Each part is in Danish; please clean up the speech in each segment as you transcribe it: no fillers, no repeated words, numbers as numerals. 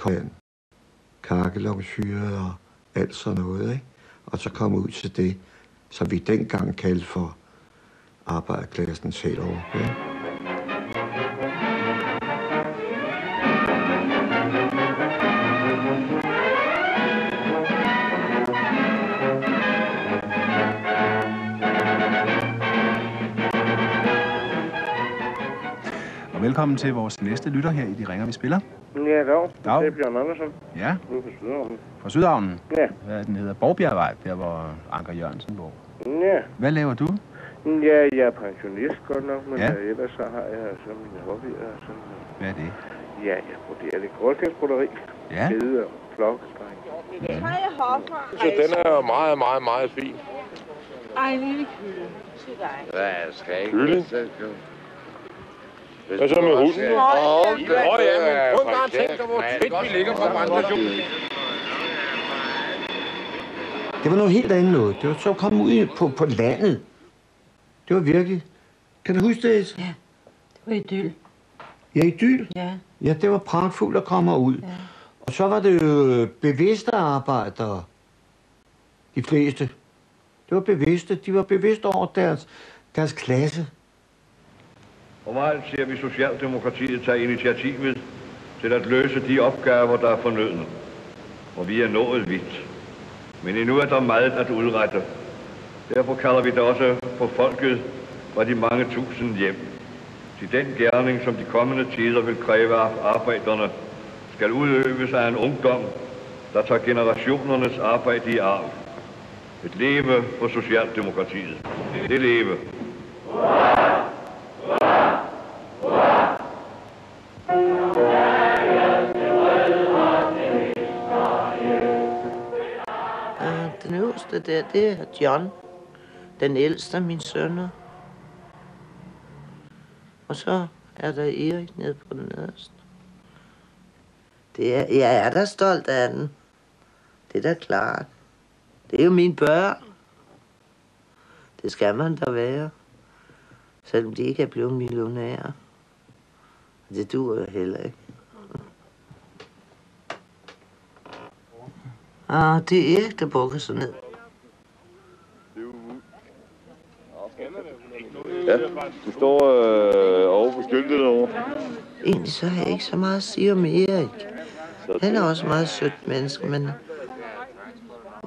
kom kakkelovnsyre og alt sådan noget, ikke? Og så kom ud til det, som vi dengang kaldte for arbejderklassens helår, ikke? Velkommen til vores næste lytter her i De Ringer, vi spiller. Ja, dag. Dag. Det er Bjørn Andersen. Ja. Nu fra Sydhavnen. Fra Sydhavnen? Ja. Hvad den hedder? Borgbjergvej, der hvor Anker Jørgensen bor. Ja. Hvad laver du? Ja, jeg er pensionist godt nok, men ja. Ellers så har jeg så mine hobbyer og sådan noget. Hvad er det? Ja, jeg broderer lidt gråskabsbroderi. Ja. Skede og flokkestræk. Det har jeg hopper. Så den er meget, meget, meget fin. Ej, en lille kylde til dig. Hvad skal ikke? Kylde? Hvad så med hunden? Ja, men prøv bare at tænke dig, hvor tæt vi ligger på brandstationen. Det var noget helt andet noget. Det var så at komme ud på landet. Det var virkelig... Kan du huske det? Ja, det var idyll. Ja, idyll? Ja. Ja, det var pragtfuldt at komme ud. Ja. Og så var det jo bevidste arbejdere. De fleste. Det var bevidste. De var bevidste over deres klasse. Normalt ser vi Socialdemokratiet tage initiativet til at løse de opgaver, der er fornødne. Og vi er nået vidt. Men endnu er der meget at udrette. Derfor kalder vi det også på folket fra de mange tusind hjem. Til den gerning, som de kommende tider vil kræve af arbejderne, skal udøves af en ungdom, der tager generationernes arbejde i arv. Et leve for Socialdemokratiet. Det leve. Den øverste der, det er John, den ældste af mine sønner. Og så er der Erik nede på den nederste. Jeg er da stolt af den. Det er da klart. Det er jo mine børn. Det skal man da være. Selvom de ikke er blevet millionærer. Det duer jo heller ikke. Det er Erik, der bukker sig ned. Ja, du står over på skyltet derovre. Egentlig så har jeg ikke så meget at sige om Erik. Han er også meget sødt menneske, men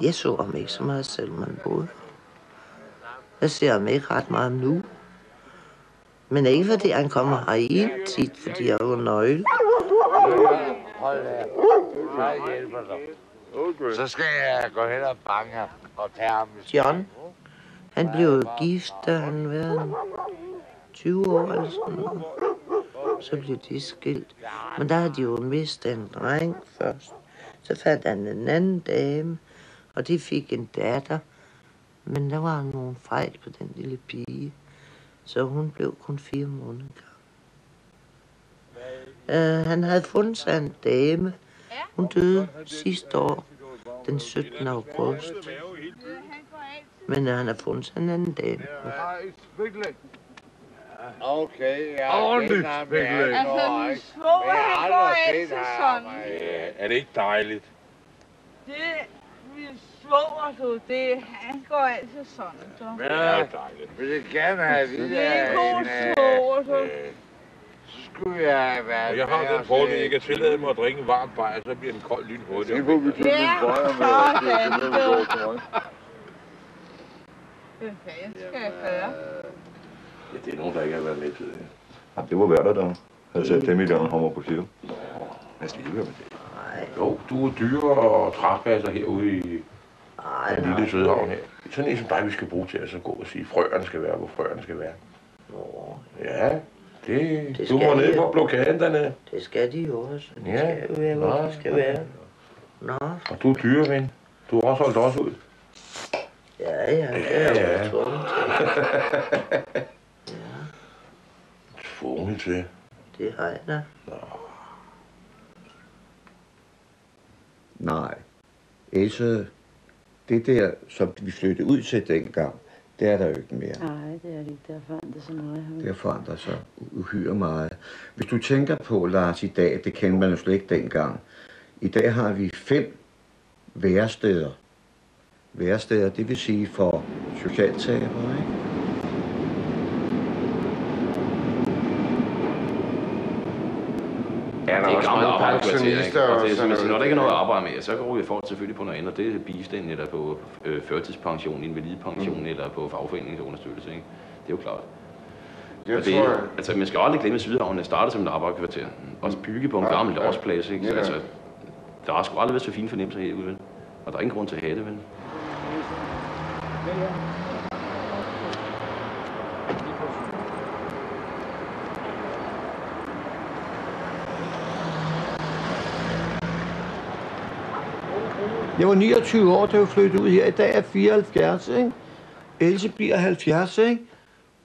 jeg så ham ikke så meget selv, man boede. Jeg ser ham ikke ret meget nu. Men ikke fordi han kommer herind tit, fordi jeg er jo nøgle. Hold da. Jeg hjælper dig. Okay. Så skal jeg gå hen og bange og tage ham. John, han blev jo gift, da han var 20 år eller sådan noget. Så blev de skilt. Men der havde de jo mistet en dreng først. Så fandt han en anden dame, og de fik en datter. Men der var nogle fejl på den lille pige. Så hun blev kun 4 måneder gammel. Han havde fundet sig en dame. Hun døde sidste år, den 17. august. Men han har fundet sig en anden dame. Okay, ja. Ordentligt spækkelæg. Altså, min svoger, han går altid sådan. Er det ikke dejligt? Det min svoger, du, han går altid sådan, så. Ja, det er dejligt. Vil jeg gerne have at vide, det er en god svoger, så. Så skulle jeg være. Jeg har den fordel, at jeg kan tillade mig at drikke en varm bajer, så bliver den kold lyn hurtigt. Ja, sådan, det. Hvad fanden skal jeg gøre? Ja, det er nogen, der ikke har været med til det. Ja, det var værd der havde sat 5 millioner hommer på film. Hvad skal I gøre med det? Jo, du er dyre og træspasser herude i den lille Sydhavn her. Sådan en som dig, vi skal bruge til at så gå og sige, frøerne skal være, hvor frøerne skal være. Ja, det du må ned på blokaden dernede. Det skal de jo også. Det ja. Skal jo være, hvor det skal være. Nå. Og du er dyreven. Du har også holdt os ud. Ja, det er jeg jo tvunget til. Tvunget til? Det har jeg da. Nej. Else, det der, som vi flyttede ud til dengang, det er der jo ikke mere. Nej, det er det ikke. Det har forandret sig meget. Det har forandret sig uhyre meget. Hvis du tænker på, Lars, i dag, det kendte man jo slet ikke dengang. I dag har vi 5 væresteder. Væresteder, det vil sige for socialtabere, ikke? Ja, det er gamle arbejderkvarter, og det er, som jeg siger, når der ikke er noget arbejde med, så går vi folk selvfølgelig på noget andet, og det er bistand, eller på førtidspension, invalidepension, eller på fagforeningsunderstøttelse, ikke? Det er jo klart. Altså, man skal aldrig glemme, at Sydhavn startede som et arbejderkvarter, og bygge på en gammel lårsplads, ikke? Så, altså, der har sgu aldrig været så fine fornemmelser herude, vel? Og der er ingen grund til at have det, vel? Jeg var 29 år, da jeg flyttede ud her. I dag er 74, ikke? Else bliver 70, ikke?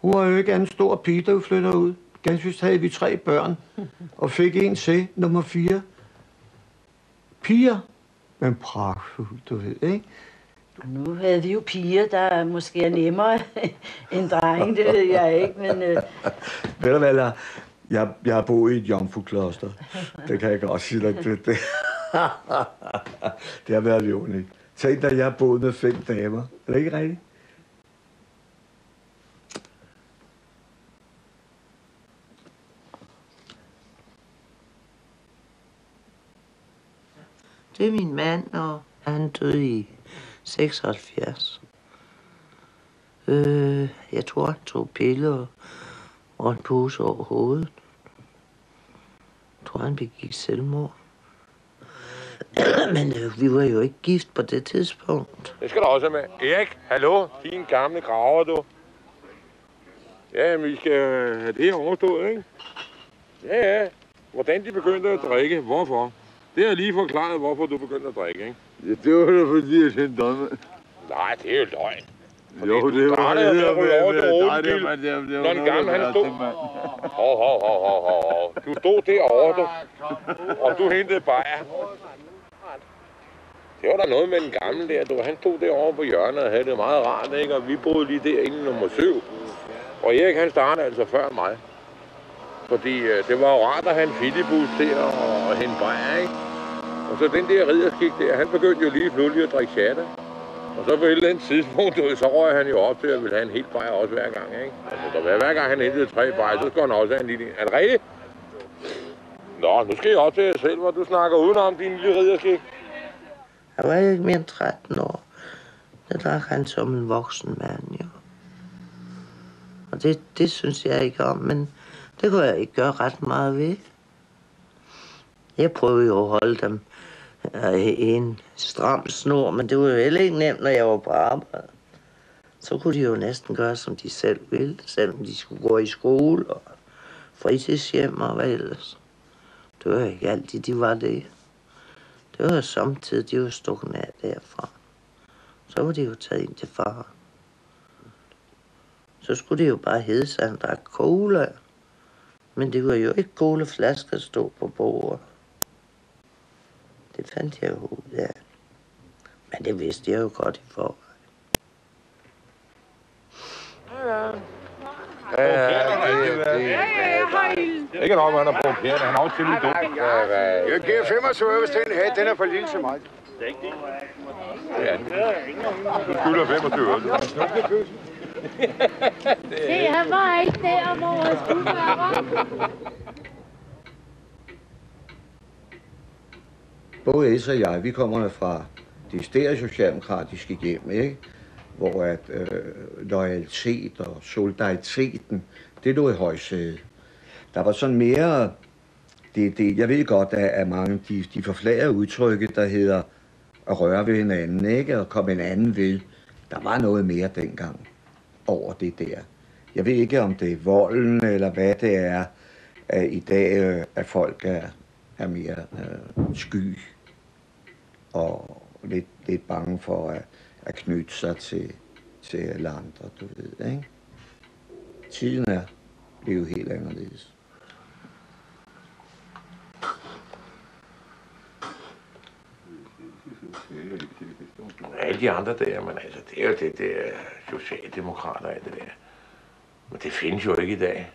Hun var jo ikke en stor pige, da vi flyttede ud. Ganske vist havde vi 3 børn, og fik en til, nummer 4. Piger, men pragtfuld, du ved, ikke? Nu havde vi jo piger, der måske er nemmere end drenge, det ved jeg ikke, men... Ved du hvad, jeg har boet i et jomfrukloster. Det kan jeg godt sige dig. Det har været jordentligt. Tænk dig, jeg har boet med 5 damer. Er det ikke rigtigt? Det er min mand, og han døde i 76. Jeg tror, han tog piller og en pose over hovedet. Jeg tror, han begik selvmord. Men vi var jo ikke gift på det tidspunkt. Det skal du også med. Erik, hallo? Din gamle graver, du. Ja, vi skal have det her overstået, ikke? Ja. Hvordan de begyndte at drikke. Hvorfor? Det har jeg lige forklaret, hvorfor du begyndte at drikke, ikke? Ja, det var da fordi, jeg kendte dommer. Nej, det er jo løgn. Jo, det var det. Det når en gammel, han stod... Hov. Du stod derovre, du. Og du hentede bajer. Det var der noget med den gamle der, du. Han stod derovre på hjørnet og havde det meget rart, ikke? Og vi boede lige derinde i nummer 7. Og Erik, han startede altså før mig. Fordi det var jo rart at have en fidibus til at hente bajer, ikke? Og så den der ridderskik der, han begyndte jo lige pludselig at drikke chatte. Og så på et eller andet tidspunkt, så røg han jo op til at ville have en helt bajer også hver gang, ikke? Altså, hver gang han hentede 3 bajer, så skulle han også have en lille... Er det rigtigt? Nå, nu skal jeg også til jer selv, hvor du snakker udenom din lille ridderskik. Jeg var ikke mere end 13 år. Der drak han som en voksen mand, jo. Og det synes jeg ikke om, men det kunne jeg ikke gøre ret meget ved. Jeg prøvede jo at holde dem i en stram snor, men det var jo heller ikke nemt, når jeg var på arbejde. Så kunne de jo næsten gøre, som de selv ville, selvom de skulle gå i skole og fritidshjem og hvad ellers. Det var ikke altid, de var det. Det var samtidig, de var stukket af derfra. Så var de jo taget ind til far. Så skulle det jo bare hedde sig, at han drak cola. Men det var jo ikke colaflasker, der stod på bordet. Det fandt jeg jo ud af. Men det vidste jeg jo godt i forvejen. Ikke nok, han har provokeret. Han har også til lidt. Jeg giver 25 hvis den her. Den er for lille til mig. Ja, du skylder 25 Se, han var ikke der, hvor jeg skulle være. Både Else og jeg, vi kommer fra det socialdemokratiske hjem, ikke? Hvor at loyalitet og solidariteten, det lå i højsædet. Der var sådan mere, jeg ved godt, at mange de forflager udtrykket, der hedder at røre ved hinanden, ikke? Og komme en anden ved. Der var noget mere dengang over det der. Jeg ved ikke, om det er volden, eller hvad det er, at i dag at folk er mere sky og lidt bange for at knytte sig til alle andre, du ved, ikke? Tiden er blevet helt anderledes. Alle de andre der, men altså, det er jo det der socialdemokrater og alt det der. Men det findes jo ikke i dag.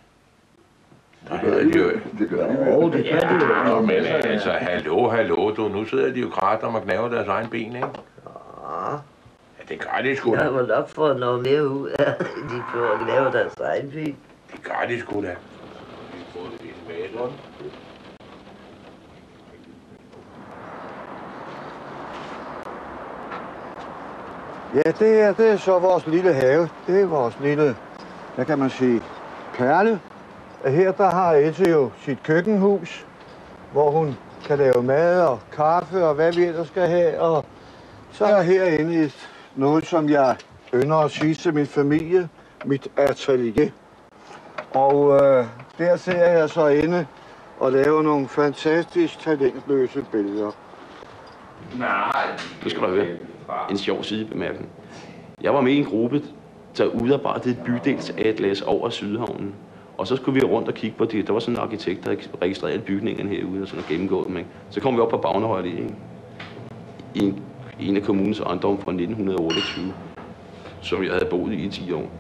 Det gør de jo. Det gør de jo. Men altså, hallo, du. Nu sidder de jo krat om at knæve deres egen ben, ikke? Ja. Ja, det gør de sgu da. Jeg må nok få noget mere ud af, de får at knæve deres egen ben. Det gør de sgu da. Vi får det lidt med, sådan. Ja, det er så vores lille have. Det er vores lille, hvad kan man sige, perle. Her der har Else jo sit køkkenhus, hvor hun kan lave mad og kaffe og hvad vi ellers skal have. Og så er herinde noget, som jeg ynder at sige til min familie, mit atelier. Og der ser jeg så inde og laver nogle fantastisk talentløse billeder. Nej. Nu skal du høre en sjov sidebemærkning. Jeg var med i en gruppe, der udarbejdede et bydelsatlas over Sydhavnen. Og så skulle vi rundt og kigge på det. Der var sådan en arkitekt, der registrerede bygningerne herude og sådan og gennemgået dem. Så kom vi op på Bagnehøj Allé, i en af kommunens ejendom fra 1928, som jeg havde boet i 10 år.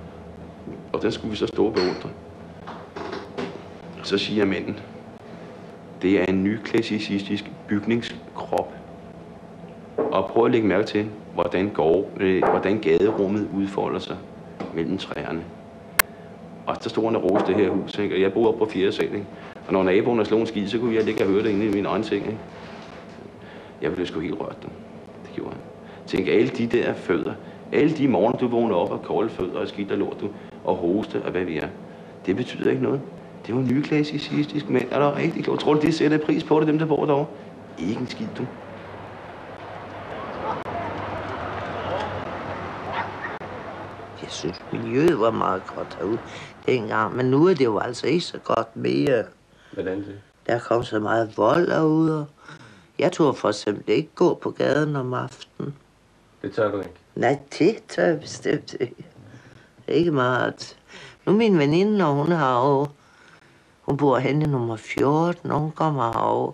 Og den skulle vi så stå og beundre. Så siger manden, det er en nyklassicistisk bygningskrop. Og prøv at lægge mærke til, hvordan gaderummet udfolder sig mellem træerne. Og så stod han og roste det her hus, ikke? Og jeg boede oppe på 4. sal, ikke? Og når naboen slog en skid, så kunne jeg ligge og høre det inde i min egen seng, ikke? Jeg ville sgu helt rørt dem. Det gjorde han. Tænk, alle de der fødder, alle de morgener, du vågner op og kolde fødder og skidt og lort, du, og hoste og hvad vi er. Det betyder ikke noget. Det var nyklassicistisk mænd, er der rigtig godt. Tror du, de sætter pris på det, dem der bor derovre? Ikke en skid, du. Jeg synes, miljøet var meget godt herude dengang, men nu er det jo altså ikke så godt mere. Hvordan det? Der kom så meget vold derude. Jeg turde for eksempel ikke gå på gaden om aftenen. Det tør du ikke? Nej, det tør jeg bestemt ikke. Ikke meget. Nu min veninde, når hun har over, hun bor henne i nummer 14, og hun kommer herover.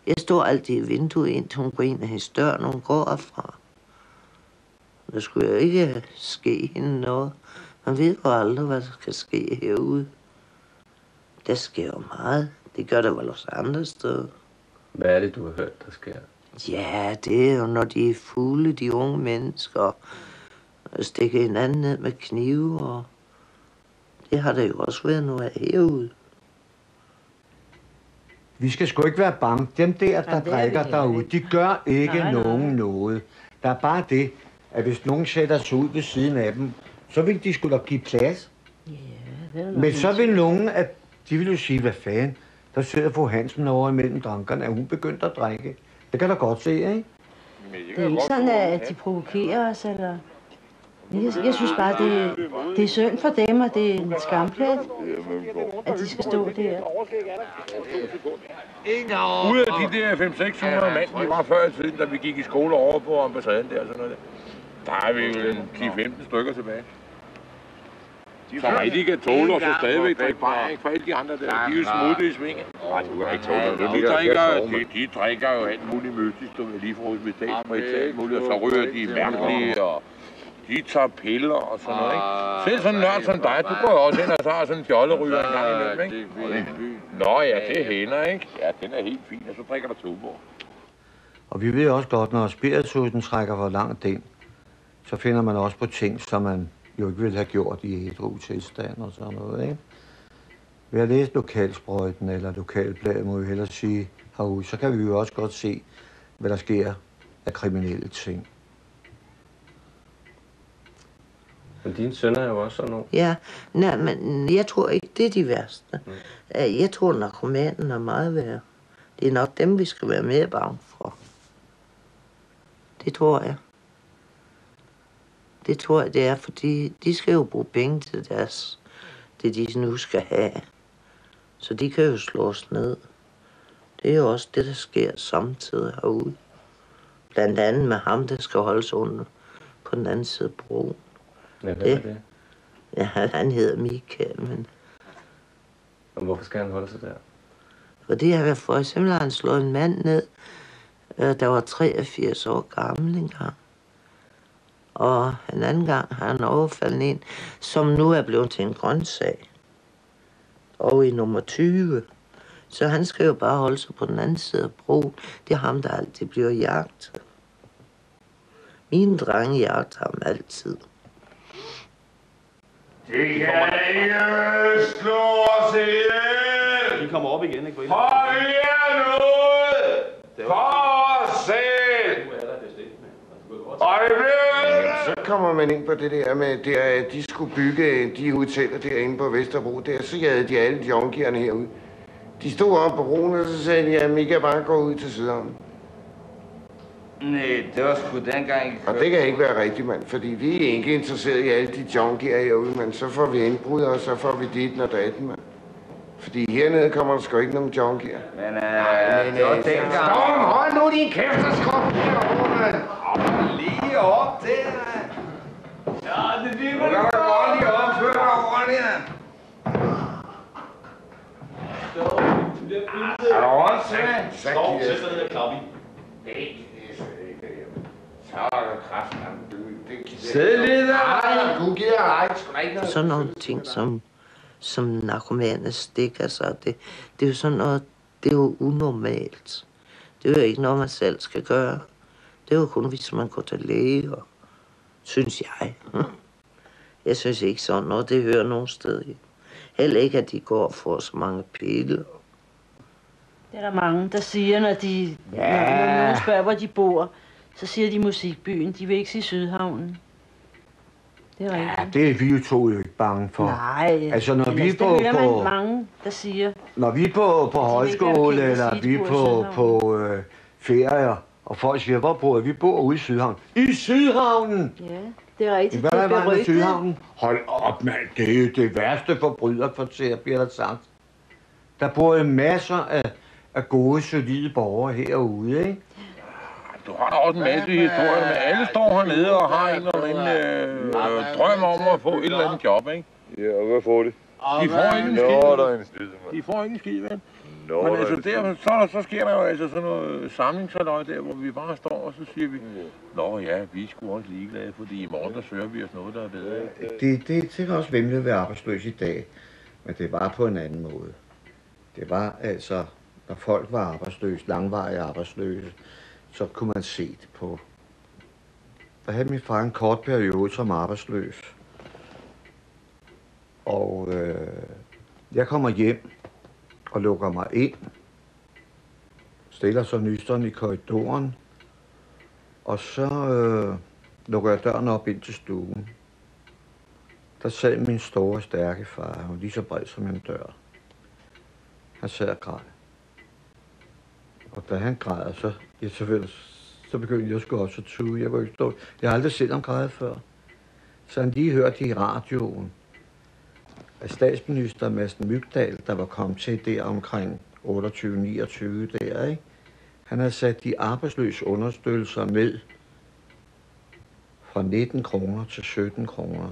Jeg står altid i vinduet, indtil hun går ind af hendes dør, når hun går herfra. Der skulle jo ikke ske hende noget. Man ved jo aldrig, hvad der skal ske herude. Der sker jo meget. Det gør der vel også andre steder. Hvad er det, du har hørt, der sker? Ja, det er jo, når de er fulde, de unge mennesker, og stikker hinanden ned med knive, og det har der jo også været noget af herude. Vi skal sgu ikke være bange. Dem der drikker derude, de gør ikke nogen noget. Der er bare det, at hvis nogen sætter sig ud ved siden af dem, så vil de sgu da give plads. Men så vil nogen, at de vil jo sige, hvad fanden, der sidder fru Hansen over imellem drankerne, at hun begyndt at drikke. Det kan du godt se, ikke? Det er ikke sådan, at de provokerer os, eller... Jeg synes bare, det er synd for dem, og det er en skamplet, at de skal stå der. Ud af de der 500-600 mand, vi var før i tiden, da vi gik i skole over på ambassaden der og sådan noget der er vi jo en 10-15 stykker tilbage. Som rigtig kan tåle og så stadigvæk drikke bare, ikke? For alle de andre der, de er jo smuttet i svinget. Nej, du kan ikke tåle det. De drikker jo alt muligt mystisk, du vil lige fra hospitalsprit til alt muligt, og så ryger de mærkelige, og de tager piller og sådan noget, ikke? Selv sådan en nørd som dig, du går jo også ind og så har sådan en fjolleryger en gang imellem, ikke? Nå ja, det hænder, ikke? Ja, den er helt fin, og så drikker der Tuborg. Og vi ved også godt, når spiritusen trækker for langt ind, så finder man også på ting, som man jo ikke ville have gjort i ædru tilstand og sådan noget, ikke? Ved at læse lokalsprøjten eller lokalbladet, må vi hellere sige herude, så kan vi jo også godt se, hvad der sker af kriminelle ting. Men dine sønner er jo også sådan nogle. Ja, nej, men jeg tror ikke, det er de værste. Jeg tror, narkomanen er meget værre. Det er nok dem, vi skal være mere bange for. Det tror jeg. Det tror jeg, det er, fordi de skal jo bruge penge til det de nu skal have. Så de kan jo slås ned. Det er jo også det, der sker samtidig herude. Blandt andet med ham, der skal holdes under på den anden side af broen. Ja, hvad er det? Ja, han hedder Michael, men... Og hvorfor skal han holde sig der? Fordi han for eksempel har han slået en mand ned, der var 83 år gammel engang. Og en anden gang har han overfaldet en, som nu er blevet til en grøntsag. Og i nummer 20. Så han skal jo bare holde sig på den anden side af broen. Det er ham, der altid bliver jagtet. Mine drenge jagter ham altid. Det kan ikke slå os ihjel! De kommer op igen, ikke? For vi er noget! For os selv! Så kommer man ind på det der med, at de skulle bygge de hoteller derinde på Vesterbro. Der så jagede de alle junkierne herude. De stod op på broen, og så sagde de, at I kan bare gå ud til Sydhavn. Nej, det var sgu dengang. Og det kan ikke være rigtigt, mand, fordi vi er ikke interesseret i alle de junkier herude, men så får vi indbrud, og så får vi dit og datten, mand. Fordi hernede kommer der sgu ikke nogen junkier. Men det var dengang. Storm, hold nu din kæft og skub herovre, mand! Lige op der. Ja, det bliver vel godt lige op, før der ordentligt, mand. Er der ordentligt, mand? Storm, sæt dig ned og klap i. Så er der kraft, mand. Sid lige der. Gud giver dig, sgu da ikke noget. Sådan nogle ting, som narkomaner stikker sig, det er jo sådan noget, det er jo unormalt. Det er jo ikke noget, man selv skal gøre. Det er jo kun, hvis man går til læge, synes jeg. Jeg synes ikke sådan noget, det hører nogen steder. Heller ikke, at de går og får så mange piller. Det er der mange, der siger, når nogen spørger, hvor de bor, så siger de musikbyen. De vil ikke sige Sydhavnen. Det er rigtigt. Ja, det er vi jo to jo ikke bange for. Nej, altså, når vi er på, det hører man mange, der siger. Når vi er på højskole, eller vi er på ferier, og folk siger, hvor bor vi? Bor ude i Sydhavnen. I Sydhavnen! Ja, det er rigtigt. Hvad er der med Sydhavnen? Hold op, mand. Det er jo det værste forbryderkvarter, bliver der sagt. Der bor jo masser af gode, solide borgere herude, ikke? Du har da også en masse historier med, alle står hernede og har en eller anden drøm om at få et eller andet job, ikke? Ja, og hvad får de? De får ikke en skid. De får ikke en skid, vel? Men altså, så sker der jo altså sådan noget samlingshalløj der, hvor vi bare står, og så siger vi, nå ja, vi er sgu også ligeglade, fordi i morgen der søger vi os noget, der er bedre. Det kan også vemmeligt at være arbejdsløs i dag, men det var på en anden måde. Det var altså, når folk var arbejdsløse, langvarige arbejdsløse, så kunne man se det på. Der havde min far en kort periode som arbejdsløs. Og jeg kommer hjem og lukker mig ind. Stiller så nysteren i korridoren. Og så lukker jeg døren op ind til stuen. Der sad min store, stærke far. Han var lige så bred som en dør. Han sad og græd. Og da han græder, så begyndte jeg sgu også at tude. Jeg har aldrig set ham græde før. Så han lige hørte i radioen, at statsminister Madsen Mygdal, der var kommet til der omkring 28-29 der, ikke? Han havde sat de arbejdsløse understøttelser ned fra 19 kroner til 17 kroner.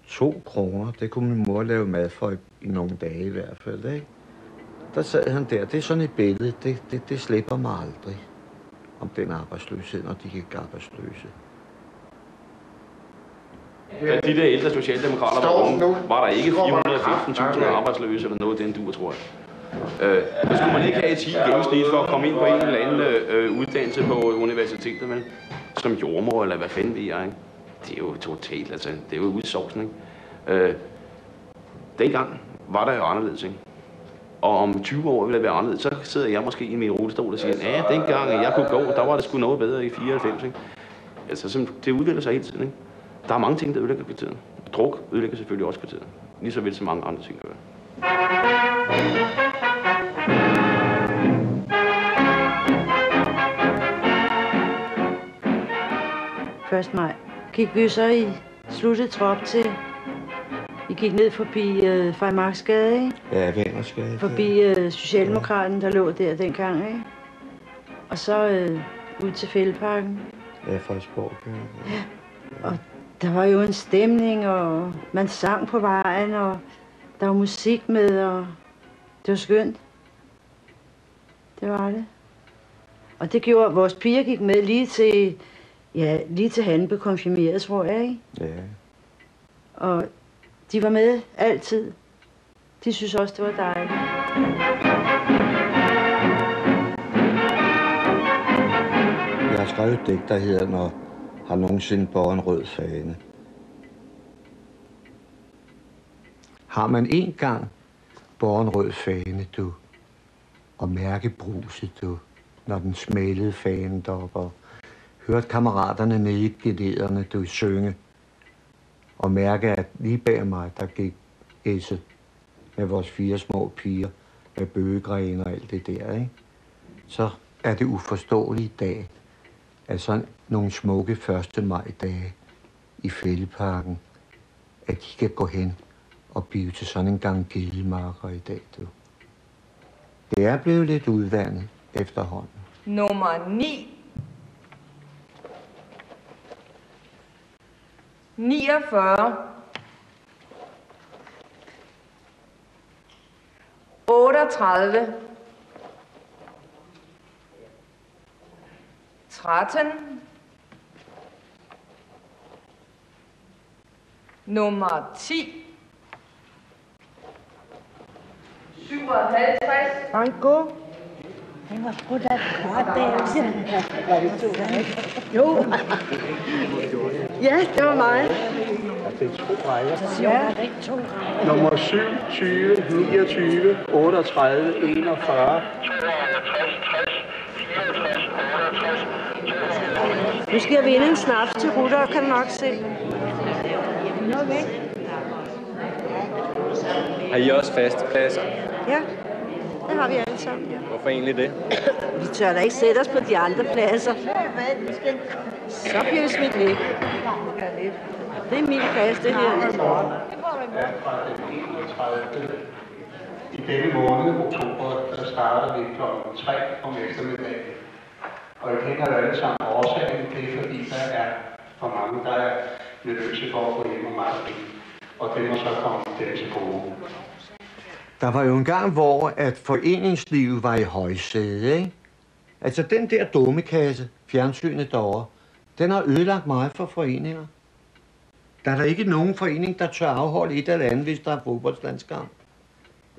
2 kroner, det kunne min mor lave mad for i nogle dage i hvert fald, ikke? Der sad han der. Det er sådan et billede. Det slipper mig aldrig om den arbejdsløshed, når de gik arbejdsløse. Da de der ældre socialdemokrater var unge, var der ikke 415.000 arbejdsløse eller noget den dur, tror jeg. Der skulle man ikke have et 10 gennemsnit for at komme ind på en eller anden uddannelse på universitetet, men som jordmor eller hvad fanden ved jeg, ikke? Det er jo totalt, altså. Det er jo udsovsning. Dengang var der jo anderledes, ikke? Og om 20 år vil det være anderledes, så sidder jeg måske i min rullestol og siger, ja, dengang jeg kunne gå, der var det sgu noget bedre i 94, ikke? Altså, det udvikler sig hele tiden, ikke? Der er mange ting, der ødelægger kvarteret. Druk ødelægger selvfølgelig også kvarteret. Lige så vel som mange andre ting gør. 1. maj gik vi så i sluttet trop til. Vi gik ned forbi Freimarksgade, ikke? Ja, Vennersgade. Forbi Socialdemokraten, der lå der dengang, ikke? Og så ud til Fældeparken. Ja, Frederiksborg. Ja, og der var jo en stemning, og man sang på vejen, og der var musik med, og det var skønt. Det var det. Og det gjorde, at vores piger gik med lige til han blev konfirmeret, tror jeg, ikke? Ja. Og de var med altid. De synes også, det var dejligt. Jeg har skrevet et digt, der hedder, når har nogensinde båret en rød fane. Har man en gang båret en rød fane, du, og mærke bruset, du, når den smælede fanen deroppe, og hørt kammeraterne nede i gelederne, du, synge, og mærke, at lige bag mig, der gik Esse med vores 4 små piger, med bøgegrene og alt det der, ikke? Så er det uforståelige dag, at sådan nogle smukke 1. maj-dage i Fældeparken, at de kan gå hen og blive til sådan en gang gedemarker i dag, du. Det er blevet lidt udvandet efterhånden. Nummer 9. 49. 38. 13. Nummer 10. 57. Banko. Han var sgu da godt der. Var det to gange? Jo. Ja, det var mig. Det er 2 rækker. Ja. Nummer 7, 20, 29, 38, 41. Nu skal jeg vinde en snaps til Rutter, kan du nok se. Har I også faste pladser? Ja, det har vi alle sammen, ja. Hvorfor egentlig det? Vi tør da ikke sætte os på de andre pladser. Så bliver vi smidt væk. Det er min plads, det her. I denne måned, oktober, der starter vi kl. 3 om eftermiddagen. Og jeg kender alle sammen årsagen, det er fordi, der er for mange, der er nervøse for at gå hjem om aftenen. Og det må så komme dem til gode. Der var jo en gang, hvor at foreningslivet var i højsæde, ikke? Altså den der dummekasse, fjernsynet derovre, den har ødelagt meget for foreninger. Der er der ikke nogen forening, der tør afholde et eller andet, hvis der er fodboldslandskamp.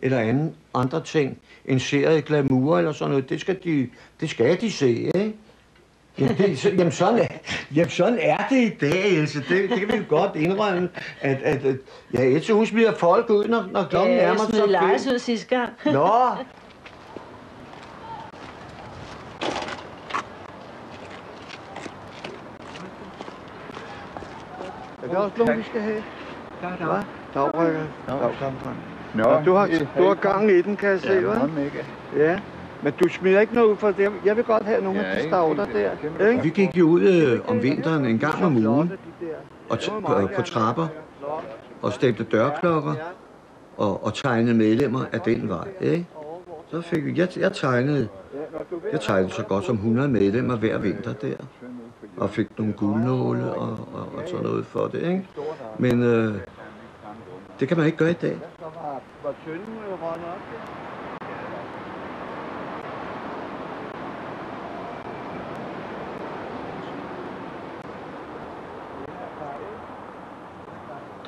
Eller andre ting. En serie glamour eller sådan noget, det skal de se, ikke? Jamen sådan er det i dag, Else. Det kan vi jo godt indrømme, at Else, hun smider folk ud, når klokken nærmer sig. Ja, jeg smed Lars ud sidste gang. Nå! Er det også nogen, vi skal have? Hvad? Dagrykker. Nå, du har gang i den, kan jeg se, hva'? Ja. Men du smider ikke noget ud for det. Jeg vil godt have nogle af de stavler der. Ikke? Vi gik jo ud om vinteren en gang om ugen og på trapper og stemte dørklokker og tegnede medlemmer af den vej. Ikke? Så fik vi, jeg tegnede så godt som 100 medlemmer hver vinter der. Og fik nogle guldnåle og sådan noget for det. Ikke? Men det kan man ikke gøre i dag.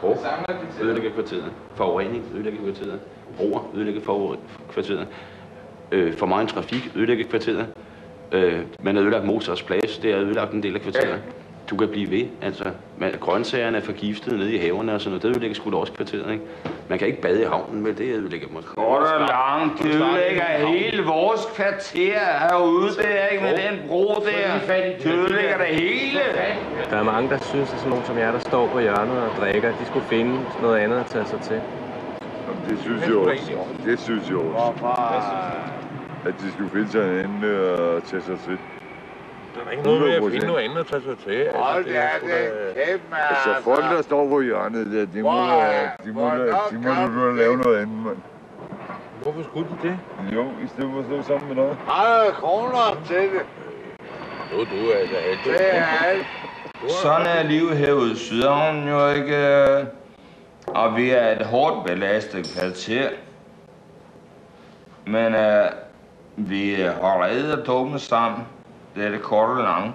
Druk ødelægger kvarteret. Forurening ødelægger kvarteret. Broer ødelægger kvarteret. For meget trafik ødelægger kvarteret. Man har ødelagt Mozarts Plads, det har ødelagt en del af kvarteret. Du kan blive ved, altså. Grøntsagerne er forgiftet nede i haverne og sådan noget. Det ødelægger sgu da også kvarteret, ikke? Man kan ikke bade i havnen med det, ødelægger måske. Kort og langt, det ødelægger hele vores kvarter herude der, ikke? Med den bro der. Det ødelægger det hele. Der er mange, der synes, at sådan nogen som jer, der står på hjørnet og drikker, de skulle finde noget andet at tage sig til. Det synes jeg også. Det synes jeg også. At de skulle finde sig en anden at tage sig til. Der er ikke noget med at finde noget andet at tage sig til. Hold da, altså folk, der står på hjørnet der, de må lave noget andet, mand. Hvorfor skulle de det? Jo, i stedet for at stå sammen med dig. 30 kroner til det. Du er altså alt. Det er alt. Sådan er livet herude i Sydhavnen jo ikke. Og vi er et hårdt belastet kvarter. Men vi holder edderdumme sammen. Det er det korte og lange.